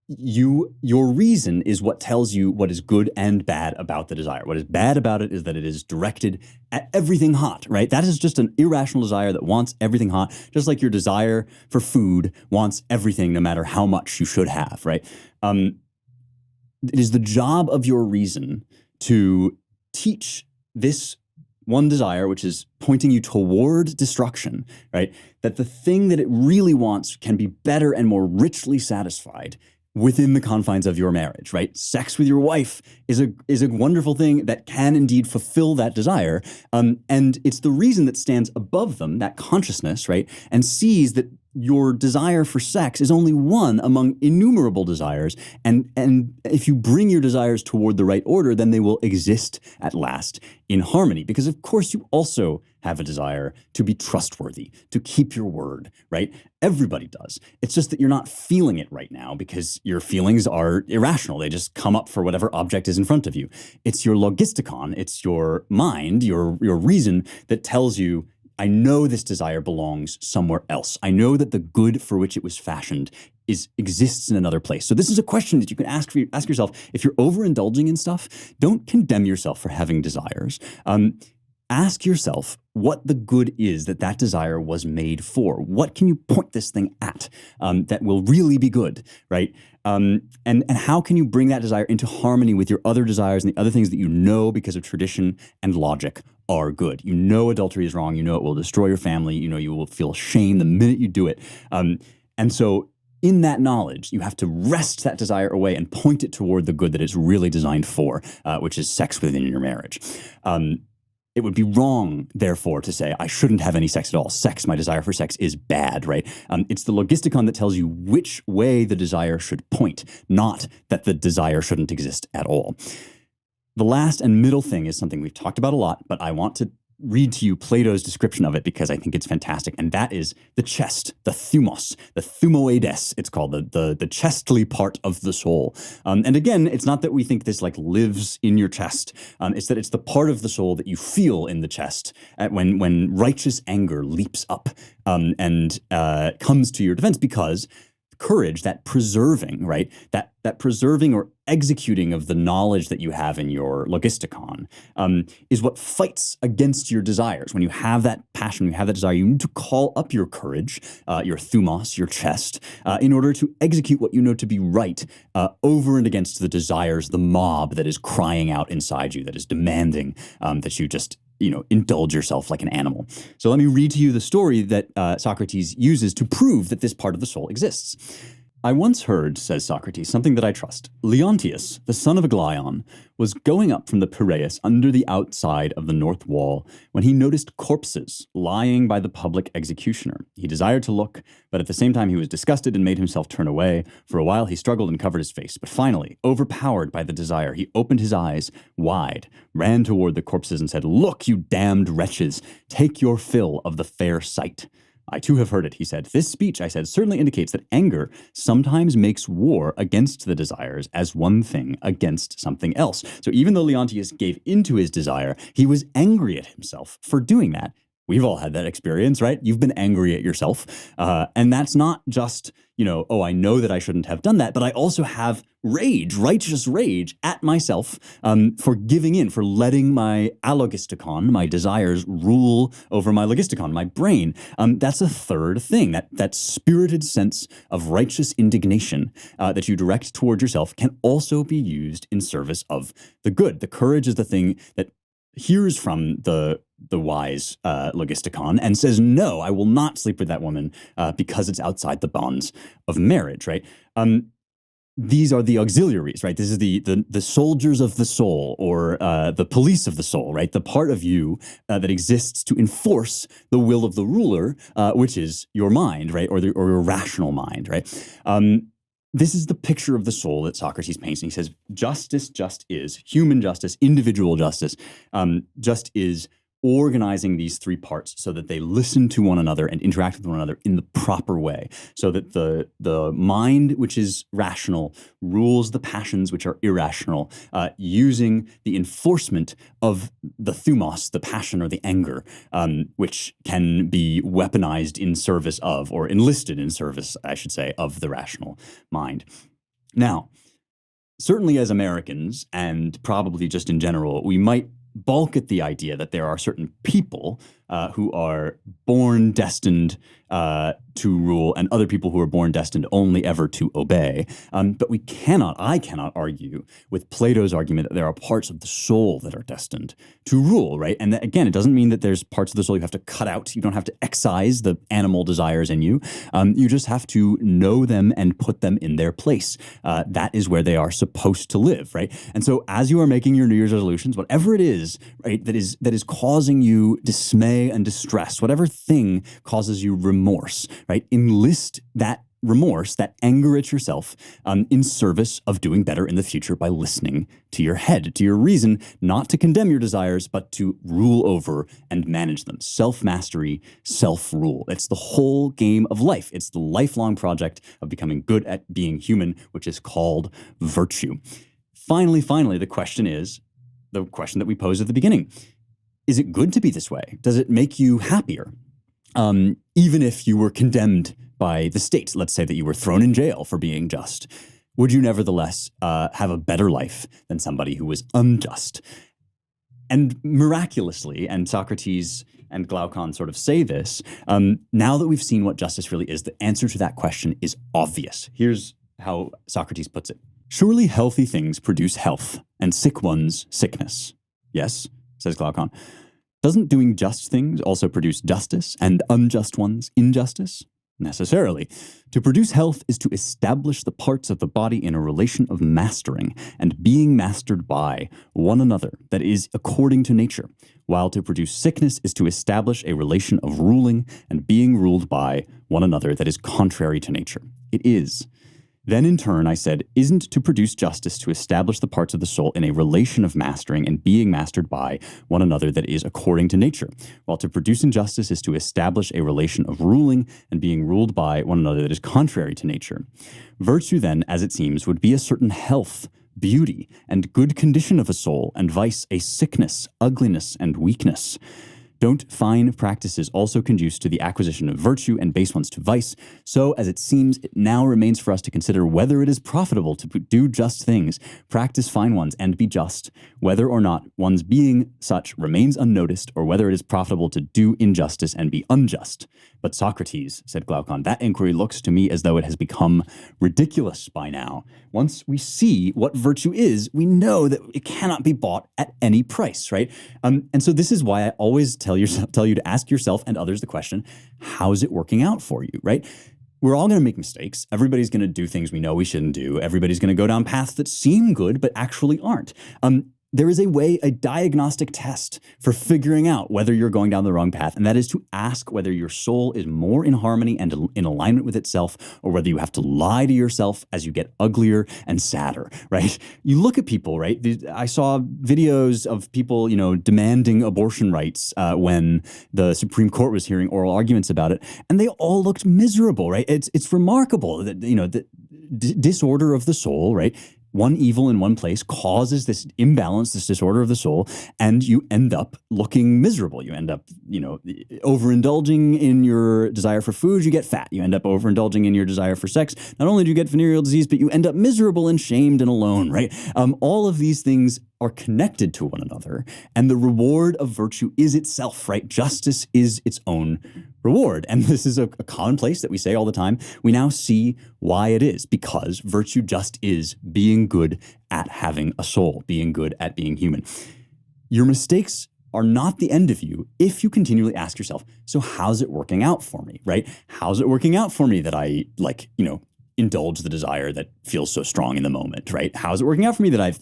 your reason is what tells you what is good and bad about the desire. What is bad about it is that it is directed at everything hot, right? That is just an irrational desire that wants everything hot, just like your desire for food wants everything no matter how much you should have, right? It is the job of your reason to teach this one desire, which is pointing you toward destruction, right? That the thing that it really wants can be better and more richly satisfied within the confines of your marriage, right? Sex with your wife is a wonderful thing that can indeed fulfill that desire. And it's the reason that stands above them, that consciousness, right? And sees that your desire for sex is only one among innumerable desires. And if you bring your desires toward the right order, then they will exist at last in harmony. Because of course you also have a desire to be trustworthy, to keep your word, right? Everybody does. It's just that you're not feeling it right now because your feelings are irrational. They just come up for whatever object is in front of you. It's your logisticon, it's your mind, your reason that tells you, I know this desire belongs somewhere else. I know that the good for which it was fashioned exists in another place. So this is a question that you can ask yourself. If you're overindulging in stuff, don't condemn yourself for having desires. Ask yourself what the good is that desire was made for. What can you point this thing at that will really be good, right? And how can you bring that desire into harmony with your other desires and the other things that you know because of tradition and logic are good? You know adultery is wrong. You know it will destroy your family. You know you will feel shame the minute you do it. And so in that knowledge, you have to wrest that desire away and point it toward the good that it's really designed for, which is sex within your marriage. It would be wrong, therefore, to say, I shouldn't have any sex at all. My desire for sex is bad, right? It's the logisticon that tells you which way the desire should point, not that the desire shouldn't exist at all. The last and middle thing is something we've talked about a lot, but I want to read to you Plato's description of it because I think it's fantastic. And that is the chest, the thumos, the thumoides, it's called, the chestly part of the soul. And again, it's not that we think this like lives in your chest. It's that it's the part of the soul that you feel in the chest when righteous anger leaps up and comes to your defense, because courage, that preserving, right? That preserving or executing of the knowledge that you have in your logisticon is what fights against your desires. When you have that passion, you have that desire, you need to call up your courage, your thumos, your chest, in order to execute what you know to be right over and against the desires, the mob that is crying out inside you, that is demanding that you just indulge yourself like an animal. So let me read to you the story that Socrates uses to prove that this part of the soul exists. I once heard, says Socrates, something that I trust. Leontius, the son of Aglaion, was going up from the Piraeus under the outside of the north wall when he noticed corpses lying by the public executioner. He desired to look, but at the same time he was disgusted and made himself turn away. For a while he struggled and covered his face, but finally, overpowered by the desire, he opened his eyes wide, ran toward the corpses and said, "Look, you damned wretches, take your fill of the fair sight." I too have heard it, he said. This speech, I said, certainly indicates that anger sometimes makes war against the desires as one thing against something else. So even though Leontius gave into his desire, he was angry at himself for doing that. We've all had that experience, right? You've been angry at yourself. And that's not just, oh, I know that I shouldn't have done that, but I also have rage, righteous rage at myself for giving in, for letting my alogisticon, my desires, rule over my logisticon, my brain. That's a third thing, that spirited sense of righteous indignation that you direct toward yourself can also be used in service of the good. The courage is the thing that hears from the wise logisticon and says, no, I will not sleep with that woman because it's outside the bonds of marriage, right? These are the auxiliaries, right? This is the soldiers of the soul, or the police of the soul, right? The part of you that exists to enforce the will of the ruler, which is your mind, right? Or your rational mind, right? This is the picture of the soul that Socrates paints. And he says, justice just is, human justice, individual justice, just is organizing these three parts so that they listen to one another and interact with one another in the proper way, so that the mind, which is rational, rules the passions, which are irrational, using the enforcement of the thumos, the passion or the anger, which can be weaponized in service of, or enlisted in service, I should say, of the rational mind. Now, certainly as Americans, and probably just in general, we might balk at the idea that there are certain people who are born destined to rule, and other people who are born destined only ever to obey. But I cannot argue with Plato's argument that there are parts of the soul that are destined to rule, right? And that, again, it doesn't mean that there's parts of the soul you have to cut out. You don't have to excise the animal desires in you. You just have to know them and put them in their place. That is where they are supposed to live, right? And so as you are making your New Year's resolutions, whatever it is, right, that is causing you dismay and distress, whatever thing causes you remorse, right, enlist that remorse, that anger at yourself, in service of doing better in the future by listening to your head, to your reason, not to condemn your desires, but to rule over and manage them. Self-mastery, self-rule. It's the whole game of life. It's the lifelong project of becoming good at being human, which is called virtue. Finally, the question is the question that we posed at the beginning. Is it good to be this way? Does it make you happier? Even if you were condemned by the state, let's say that you were thrown in jail for being just, would you nevertheless have a better life than somebody who was unjust? And miraculously, and Socrates and Glaucon sort of say this, now that we've seen what justice really is, the answer to that question is obvious. Here's how Socrates puts it. Surely healthy things produce health, and sick ones sickness. Yes, says Glaucon. Doesn't doing just things also produce justice, and unjust ones injustice? Necessarily. To produce health is to establish the parts of the body in a relation of mastering and being mastered by one another, that is, according to nature, while to produce sickness is to establish a relation of ruling and being ruled by one another that is contrary to nature. It is. Then in turn, I said, isn't to produce justice to establish the parts of the soul in a relation of mastering and being mastered by one another that is according to nature, while to produce injustice is to establish a relation of ruling and being ruled by one another that is contrary to nature. Virtue then, as it seems, would be a certain health, beauty, and good condition of a soul, and vice a sickness, ugliness, and weakness. Don't fine practices also conduce to the acquisition of virtue and base ones to vice? So, as it seems, it now remains for us to consider whether it is profitable to do just things, practice fine ones, and be just, whether or not one's being such remains unnoticed, or whether it is profitable to do injustice and be unjust. But Socrates, said Glaucon, that inquiry looks to me as though it has become ridiculous by now. Once we see what virtue is, we know that it cannot be bought at any price, right? And so this is why I always tell you to ask yourself and others the question, how's it working out for you, right? We're all going to make mistakes. Everybody's going to do things we know we shouldn't do. Everybody's going to go down paths that seem good but actually aren't. There is a diagnostic test for figuring out whether you're going down the wrong path, and that is to ask whether your soul is more in harmony and in alignment with itself, or whether you have to lie to yourself as you get uglier and sadder, right? You look at people, right? I saw videos of people, demanding abortion rights when the Supreme Court was hearing oral arguments about it, and they all looked miserable, right? It's remarkable that, the disorder of the soul, right? One evil in one place causes this imbalance, this disorder of the soul, and you end up looking miserable. You end up, overindulging in your desire for food, you get fat. You end up overindulging in your desire for sex. Not only do you get venereal disease, but you end up miserable and shamed and alone, right? All of these things are connected to one another, and the reward of virtue is itself, right? Justice is its own reward. And this is a commonplace that we say all the time. We now see why it is, because virtue just is being good at having a soul, being good at being human. Your mistakes are not the end of you if you continually ask yourself, so how's it working out for me, right? How's it working out for me that I indulge the desire that feels so strong in the moment, right? How's it working out for me that I've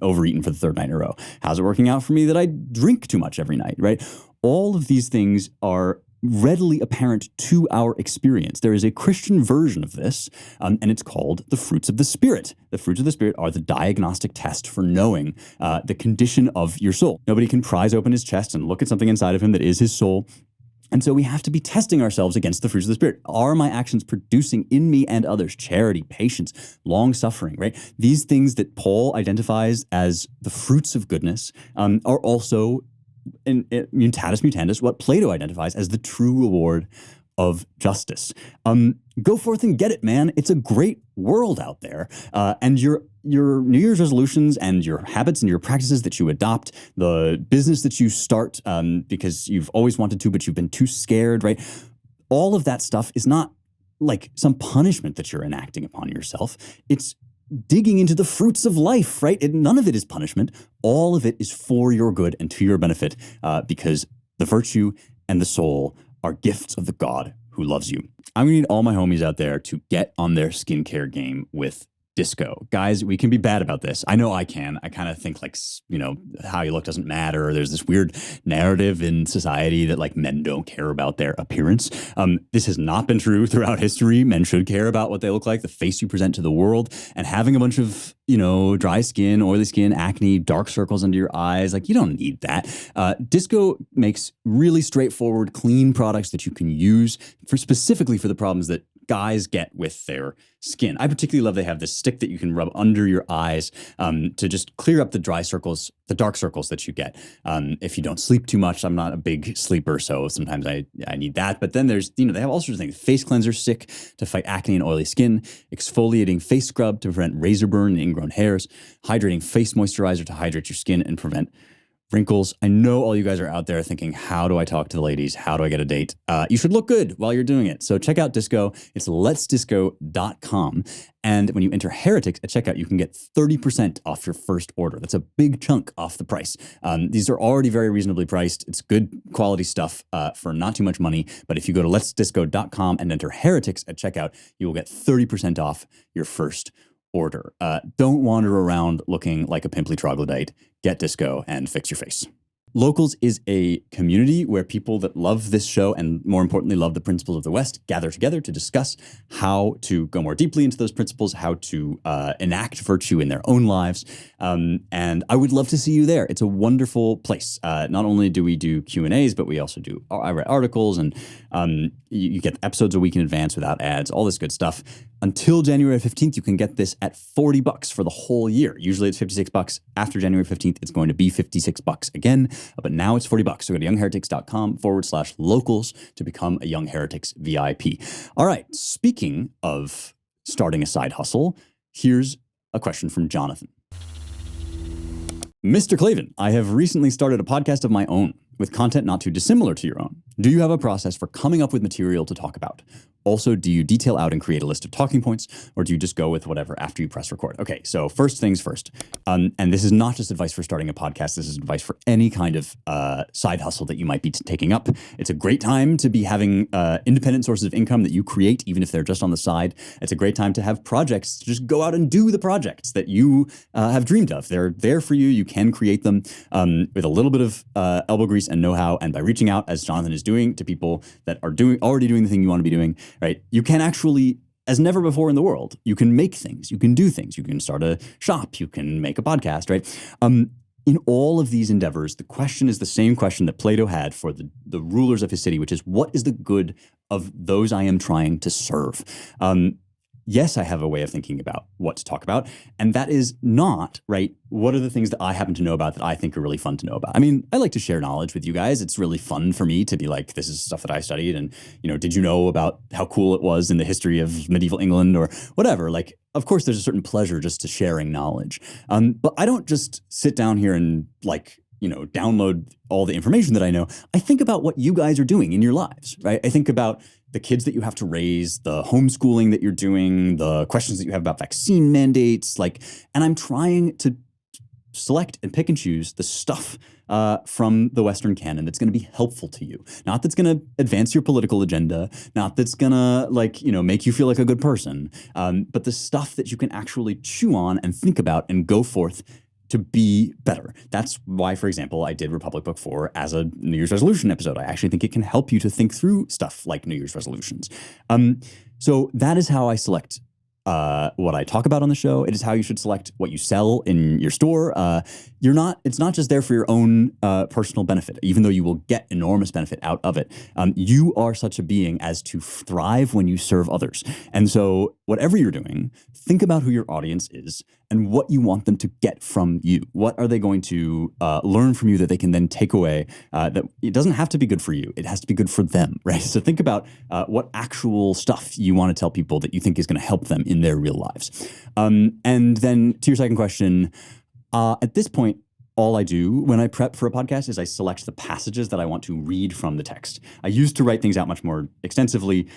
overeaten for the third night in a row? How's it working out for me that I drink too much every night, right? All of these things are readily apparent to our experience. There is a Christian version of this, and it's called the fruits of the Spirit. The fruits of the Spirit are the diagnostic test for knowing the condition of your soul. Nobody can prise open his chest and look at something inside of him that is his soul. And so we have to be testing ourselves against the fruits of the Spirit. Are my actions producing in me and others charity, patience, long-suffering, right? These things that Paul identifies as the fruits of goodness are also, in mutatis mutandis, what Plato identifies as the true reward of justice. go forth and get it, man. It's a great world out there. And your New Year's resolutions and your habits and your practices that you adopt, the business that you start because you've always wanted to, but you've been too scared, right? All of that stuff is not like some punishment that you're enacting upon yourself. It's digging into the fruits of life, right? None of it is punishment. All of it is for your good and to your benefit because the virtue and the soul are gifts of the God who loves you. I'm gonna need all my homies out there to get on their skincare game with Disco. Guys, we can be bad about this. I know I can. I kind of think like, how you look doesn't matter. There's this weird narrative in society that like men don't care about their appearance. This has not been true throughout history. Men should care about what they look like, the face you present to the world, and having a bunch of, dry skin, oily skin, acne, dark circles under your eyes. Like, you don't need that. Disco makes really straightforward, clean products that you can use specifically for the problems that guys get with their skin. I particularly love they have this stick that you can rub under your eyes to just clear up the dry circles, the dark circles that you get. If you don't sleep too much, I'm not a big sleeper, so sometimes I need that. But then there's, they have all sorts of things. Face cleanser stick to fight acne and oily skin, exfoliating face scrub to prevent razor burn and ingrown hairs, hydrating face moisturizer to hydrate your skin and prevent wrinkles. I know all you guys are out there thinking, how do I talk to the ladies? How do I get a date? You should look good while you're doing it. So check out Disco. It's letsdisco.com. And when you enter Heretics at checkout, you can get 30% off your first order. That's a big chunk off the price. These are already very reasonably priced. It's good quality stuff for not too much money. But if you go to letsdisco.com and enter Heretics at checkout, you will get 30% off your first order. Don't wander around looking like a pimply troglodyte. Get Disco and fix your face. Locals is a community where people that love this show and more importantly love the principles of the West gather together to discuss how to go more deeply into those principles, how to enact virtue in their own lives. And I would love to see you there. It's a wonderful place. Not only do we do Q&As, but we also I write articles and you get episodes a week in advance without ads, all this good stuff. Until January 15th, you can get this at $40 for the whole year. Usually it's $56. After January 15th, it's going to be $56 again. But now it's $40. So go to youngheretics.com/locals to become a Young Heretics VIP. All right. Speaking of starting a side hustle, here's a question from Jonathan. Mr. Klavan, I have recently started a podcast of my own with content not too dissimilar to your own. Do you have a process for coming up with material to talk about? Also, do you detail out and create a list of talking points, or do you just go with whatever after you press record? Okay, so first things first. And this is not just advice for starting a podcast. This is advice for any kind of side hustle that you might be taking up. It's a great time to be having independent sources of income that you create, even if they're just on the side. It's a great time to have projects, to just go out and do the projects that you have dreamed of. They're there for you. You can create them with a little bit of elbow grease and know-how. And by reaching out, as Jonathan is doing, to people that are already doing the thing you want to be doing, right? You can actually, as never before in the world, you can make things, you can do things, you can start a shop, you can make a podcast, right? In all of these endeavors, the question is the same question that Plato had for the rulers of his city, which is, what is the good of those I am trying to serve? Yes, I have a way of thinking about what to talk about. And that is not, right, what are the things that I happen to know about that I think are really fun to know about? I mean, I like to share knowledge with you guys. It's really fun for me to be like, this is stuff that I studied. And, did you know about how cool it was in the history of medieval England or whatever? Like, of course, there's a certain pleasure just to sharing knowledge. But I don't just sit down here and download all the information that I know. I think about what you guys are doing in your lives, right? I think about the kids that you have to raise, the homeschooling that you're doing, the questions that you have about vaccine mandates, and I'm trying to select and pick and choose the stuff from the Western canon that's going to be helpful to you. Not that's going to advance your political agenda, not that's going to make you feel like a good person, but the stuff that you can actually chew on and think about and go forth to be better. That's why, for example, I did Republic Book 4 as a New Year's resolution episode. I actually think it can help you to think through stuff like New Year's resolutions. So that is how I select what I talk about on the show. It is how you should select what you sell in your store. It's not just there for your own personal benefit, even though you will get enormous benefit out of it. You are such a being as to thrive when you serve others. And so whatever you're doing, think about who your audience is and what you want them to get from you. What are they going to learn from you that they can then take away? That it doesn't have to be good for you. It has to be good for them, right? So think about what actual stuff you want to tell people that you think is going to help them in their real lives. And then to your second question, at this point, all I do when I prep for a podcast is I select the passages that I want to read from the text. I used to write things out much more extensively.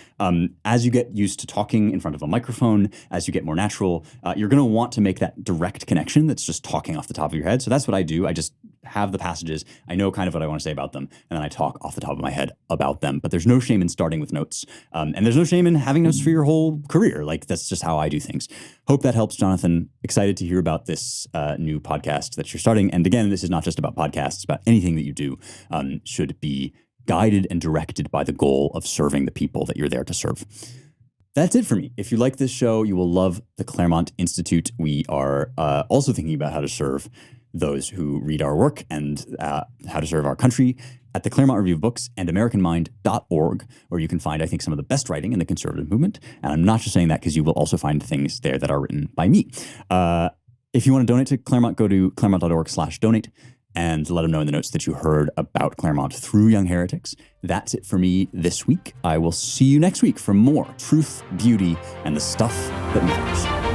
As you get used to talking in front of a microphone, as you get more natural, you're going to want to make that direct connection that's just talking off the top of your head. So that's what I do. I just have the passages. I know kind of what I want to say about them, and then I talk off the top of my head about them. But there's no shame in starting with notes. And there's no shame in having notes for your whole career. Like, that's just how I do things. Hope that helps, Jonathan. Excited to hear about this new podcast that you're starting. And again, this is not just about podcasts, about anything that you do should be guided and directed by the goal of serving the people that you're there to serve. That's it for me. If you like this show, you will love the Claremont Institute. We are also thinking about how to serve those who read our work and how to serve our country at the Claremont Review of Books and AmericanMind.org, where you can find, I think, some of the best writing in the conservative movement. And I'm not just saying that because you will also find things there that are written by me. If you want to donate to Claremont, go to claremont.org/donate and let them know in the notes that you heard about Claremont through Young Heretics. That's it for me this week. I will see you next week for more truth, beauty, and the stuff that matters.